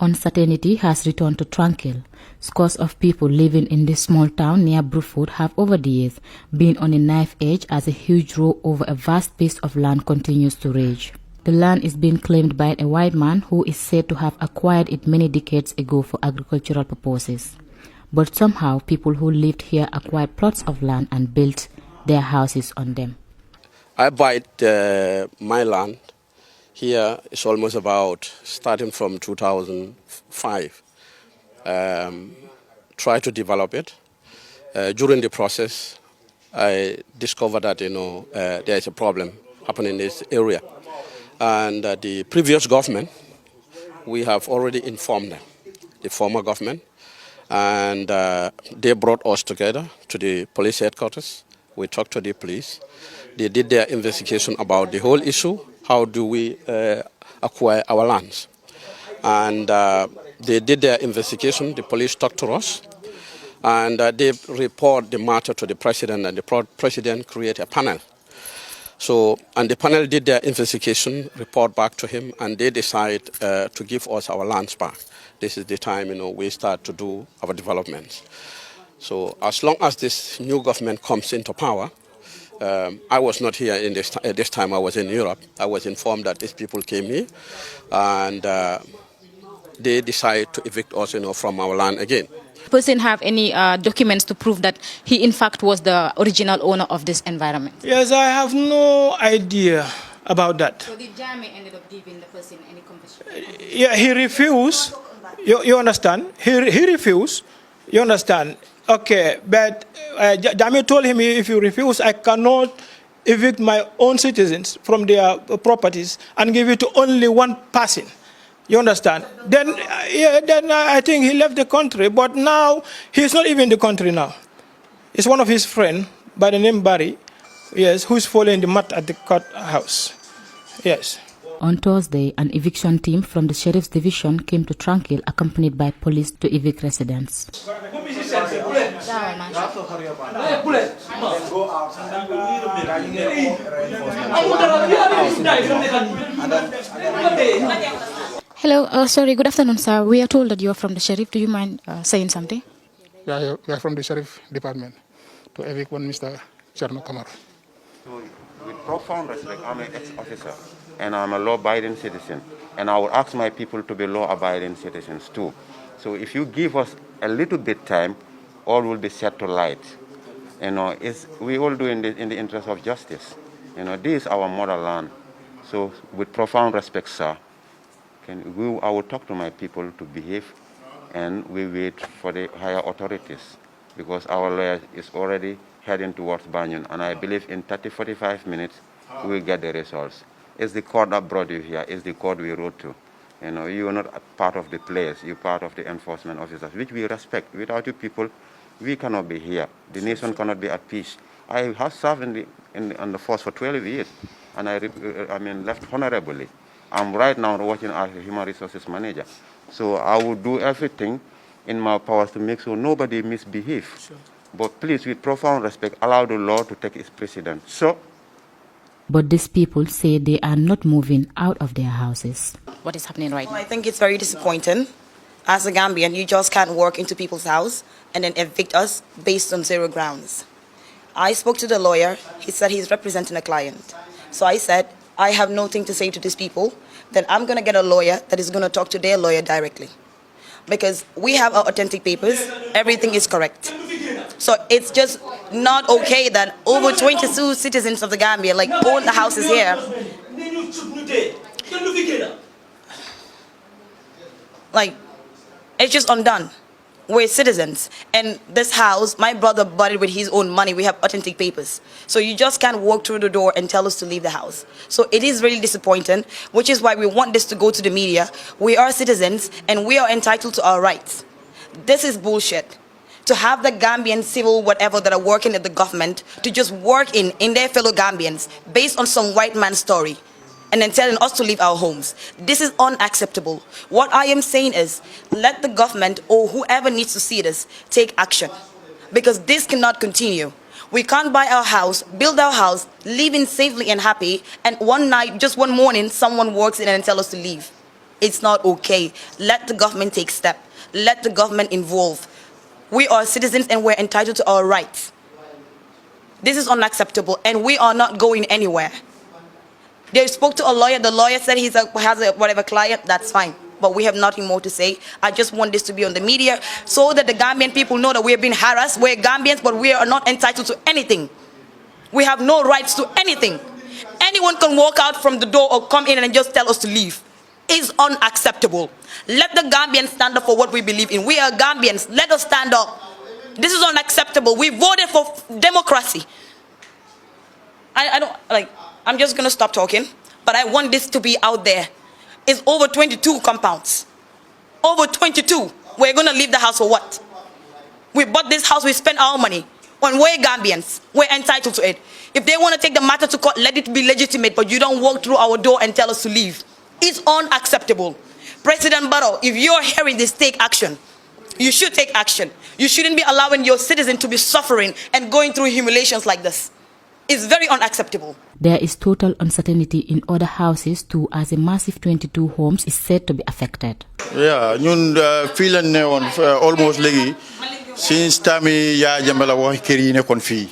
Uncertainty has returned to Tranquil. Scores of people living in this small town near Brufut have over the years been on a knife edge as a huge row over a vast piece of land continues to rage. The land is being claimed by a white man who is said to have acquired it many decades ago for agricultural purposes. But somehow people who lived here acquired plots of land and built their houses on them. I buy my land. Here it's almost about starting from 2005. Try to develop it. During the process, I discovered that there is a problem happening in this area, and the previous government, we have already informed them, the former government, and they brought us together to the police headquarters. We talked to the police. They did their investigation about the whole issue. How do we acquire our lands? And they did their investigation. The police talked to us, and they report the matter to the president, and the president created a panel. And the panel did their investigation, report back to him, and they decide to give us our lands back. This is the time we start to do our developments. So as long as this new government comes into power, I was not here at this time. I was in Europe. I was informed that these people came here, and they decided to evict us, from our land again. Person have any documents to prove that he in fact was the original owner of this environment? Yes, I have no idea about that. So did Jame ended up giving the person any confession? Yeah, he refused. You understand? He refused. You understand? Okay, but Jame told him, if you refuse, I cannot evict my own citizens from their properties and give it to only one person. You understand? Then I think he left the country, but now he's not even in the country now. It's one of his friends by the name Barry, yes, who's following the mat at the courthouse. Yes. On Thursday, an eviction team from the Sheriff's Division came to Tranquil accompanied by police to evict residents. Hello, sorry, good afternoon, sir. We are told that you are from the Sheriff. Do you mind saying something? Yeah, we are from the Sheriff Department to evict one Mr. Cherno Kamara. So, with profound respect, I'm an ex-officer and I'm a law-abiding citizen, and I will ask my people to be law-abiding citizens too. So if you give us a little bit time, all will be set to light. We all do in the interest of justice. This is our motherland. So with profound respect, sir, I will talk to my people to behave, and we wait for the higher authorities, because our lawyer is already heading towards Banyan, and I believe in 30-45 minutes we will get the results. It's the court that brought you here. It's the court we wrote to. You are not a part of the players. You're part of the enforcement officers, which we respect. Without you people, we cannot be here. The nation cannot be at peace. I have served on the force for 12 years, and I left honorably. I'm right now working as a human resources manager. So I will do everything in my powers to make sure nobody misbehaves. Sure. But please, with profound respect, allow the law to take its precedence. But these people say they are not moving out of their houses. What is happening right now? I think it's very disappointing. As a Gambian, you just can't walk into people's house and then evict us based on zero grounds. I spoke to the lawyer. He said he's representing a client. So I said, I have nothing to say to these people. Then I'm going to get a lawyer that is going to talk to their lawyer directly. Because we have our authentic papers. Everything is correct. So it's just not okay that over 22 citizens of the Gambia own the houses here. It's just undone. We're citizens. And this house, my brother bought it with his own money. We have authentic papers. So you just can't walk through the door and tell us to leave the house. So it is really disappointing, which is why we want this to go to the media. We are citizens and we are entitled to our rights. This is bullshit. To have the Gambian civil whatever that are working at the government to just work in their fellow Gambians based on some white man's story and then telling us to leave our homes. This is unacceptable. What I am saying is let the government or whoever needs to see this take action, because this cannot continue. We can't buy our house, build our house, live in safely and happy, and one night, just one morning, someone walks in and tells us to leave. It's not okay. Let the government take step. Let the government involve. We are citizens and we're entitled to our rights. This is unacceptable and we are not going anywhere. They spoke to a lawyer. The lawyer said has a whatever client, that's fine. But we have nothing more to say. I just want this to be on the media so that the Gambian people know that we have been harassed. We're Gambians, but we are not entitled to anything. We have no rights to anything. Anyone can walk out from the door or come in and just tell us to leave. It's unacceptable. Let the Gambians stand up for what we believe in. We are Gambians. Let us stand up. This is unacceptable. We voted for democracy. I'm just going to stop talking, but I want this to be out there. It's over 22 compounds. Over 22. We're going to leave the house for what? We bought this house, we spent our money. When we're Gambians, we're entitled to it. If they want to take the matter to court, let it be legitimate, but you don't walk through our door and tell us to leave. It's unacceptable. President Barrow, if you're hearing this, take action. You should take action. You shouldn't be allowing your citizens to be suffering and going through humiliations like this. It's very unacceptable. There is total uncertainty in other houses too, as a massive 22 homes is said to be affected. Yeah, ñun fii lañ ne woon almost léegi since time ya jambala wax kër yi nekkoon fii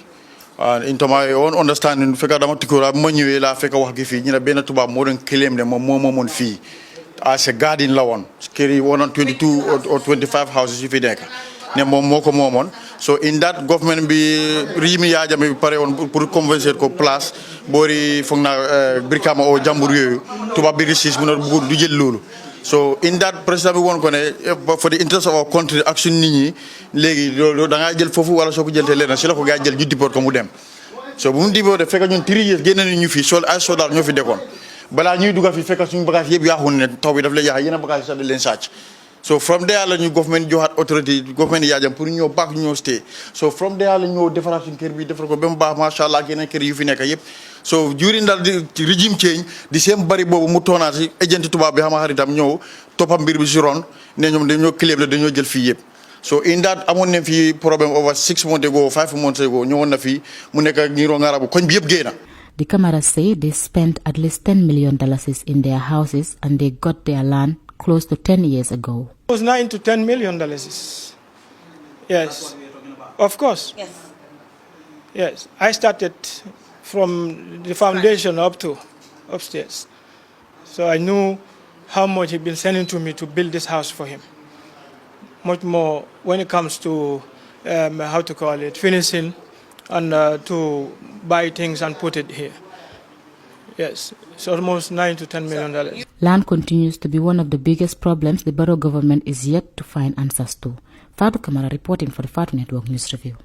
into my own understanding fekk dama tukura ma ñëwee la fekk wax gi fii ñu ne benn tubaab moo doon claim ne moom moo moomoon fii as a garden la woon kër yi woon 22 or 25 houses yu fi nekk ne moom moo ko moomoon. So in that government bi rimi ya jame bi pare woon pour convaincre ko place boori foog naa Brikama o jàmbur yooyu tubaab bi réussir mu ne bëgg du jël loolu. So in that president bi woon ko ne for the interest of our country action nit ñi léegi loolu da ngaa jël foofu wala soo ko jël te leen si la ko gaa jël ñu dippoot ko mu dem. So bu mu dippoot fekk ñun 3 years génne nañu ñu fi sol ay soldat ñoo fi dekkoon balaa ñuy dugga fi fekk suñu bagage yëpp yaaxu ne taw bi daf lay yaax yeneen bagage sax da leen sàcc. So from there la ñu government joxaat autorité government yaajam pour ñëw back ñëw stay. So from there la ñëw defaraat suñu kër bi defar ko ba mu baax macha allah yeneen kër yu fi nekk yëpp. So during that regime change di seen bari boobu mu toonaat si agent tubaab bi xam xaritam ñëw toppam mbir bi si ron ne ñoom dañoo claim la dañoo jël fii yëpp. So in that amoon nañ fi problème over 6 months ago 5 months ago ñëwoon na fii mu nekk ñi ro ngarabu koñ bi yëpp génn. The Camara say they spent at least $10 million in their houses and they got their land close to 10 years ago. It was $9 to $10 million. Yes. Of course. Yes. Yes. I started from the foundation up to upstairs. So I knew how much he'd been sending to me to build this house for him. Much more when it comes to, finishing and to buy things and put it here. Yes, it's almost $9 to $10 million. Land continues to be one of the biggest problems the Barrow government is yet to find answers to. Fatu Kamara reporting for the Fatu Network News Review.